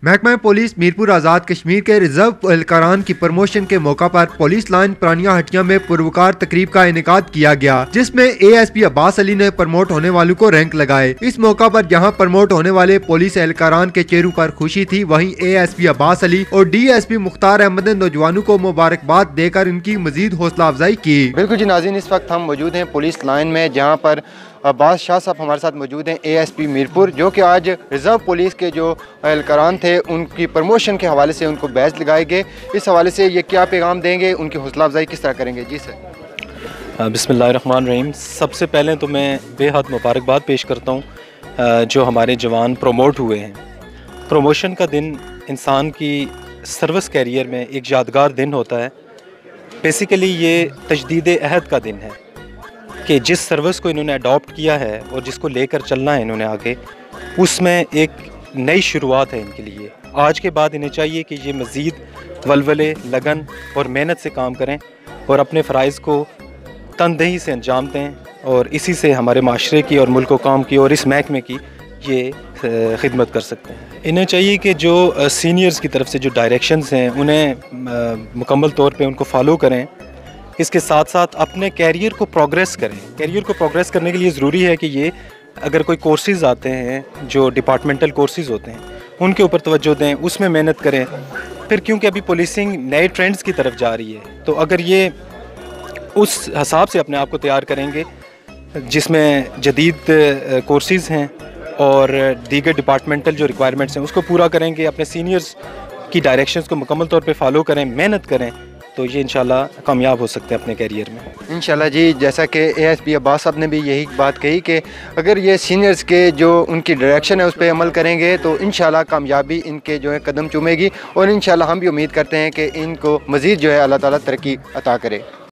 महकमा पुलिस मीरपुर आज़ाद कश्मीर के रिजर्व एहलकारान की प्रमोशन के मौका पर पुलिस लाइन पुरानिया हटिया में पुरवकार तकरीब का इनेकाद किया गया, जिसमें ASP अब्बास अली ने प्रमोट होने वालों को रैंक लगाए। इस मौका पर जहां प्रमोट होने वाले पुलिस एहलकारान के चेहरों पर खुशी थी, वहीं ASP अब्बास अली और DSP मुख्तार अहमद ने नौजवानों को मुबारकबाद देकर इनकी मजीद हौसला अफजाई की। बिल्कुल जी नाज़रीन, इस वक्त हम मौजूद हैं पुलिस लाइन में, जहाँ पर अब्बास शाह साहब हमारे साथ मौजूद हैं, ASP मीरपुर, जो कि आज रिज़र्व पुलिस के जो एहलकारान थे उनकी प्रमोशन के हवाले से उनको बैच लगाए गए। इस हवाले से ये क्या पैगाम देंगे, उनकी हौसला अफजाई किस तरह करेंगे? जी सर। बिस्मिल्लाहिर्रहमानिर्रहीम। सबसे पहले तो मैं बेहद मुबारकबाद पेश करता हूँ जो हमारे जवान प्रमोट हुए हैं। प्रमोशन का दिन इंसान की सर्विस कैरियर में एक यादगार दिन होता है। बेसिकली ये तजदीद अहद का दिन है कि जिस सर्विस को इन्होंने अडॉप्ट किया है और जिसको लेकर चलना है इन्होंने आगे, उसमें एक नई शुरुआत है इनके लिए। आज के बाद इन्हें चाहिए कि ये मज़ीद वलवले, लगन और मेहनत से काम करें और अपने फ़राइज़ को तनदेही से अंजाम दें, और इसी से हमारे माशरे की और मुल्क व कौम की और इस महकमे की ये खिदमत कर सकते हैं। इन्हें चाहिए कि जो सीनियर्स की तरफ से जो डायरेक्शंस हैं उन्हें मुकम्मल तौर पे उनको फॉलो करें। इसके साथ साथ अपने कैरियर को प्रोग्रेस करें। कैरियर को प्रोग्रेस करने के लिए ज़रूरी है कि ये अगर कोई कोर्सेज़ आते हैं जो डिपार्टमेंटल कोर्सेज़ होते हैं उनके ऊपर तवज्जो दें, उसमें मेहनत करें। फिर क्योंकि अभी पुलिसिंग नए ट्रेंड्स की तरफ जा रही है, तो अगर ये उस हिसाब से अपने आप को तैयार करेंगे जिसमें जदीद कोर्सेज़ हैं और दीगर डिपार्टमेंटल जो रिक्वायरमेंट्स हैं उसको पूरा करेंगे, अपने सीनियर्स की डायरेक्शंस को मुकम्मल तौर पे फॉलो करें, मेहनत करें, तो ये इंशाल्लाह कामयाब हो सकते हैं अपने कैरियर में इंशाल्लाह जी। जैसा कि ASP अब्बास साहब ने भी यही बात कही कि अगर ये सीनियर्स के जो उनकी डायरेक्शन है उस पर अमल करेंगे तो इंशाल्लाह कामयाबी इनके जो है कदम चूमेगी, और इंशाल्लाह हम भी उम्मीद करते हैं कि इनको मज़ीद जो है अल्लाह ताला तरक्की अता करे।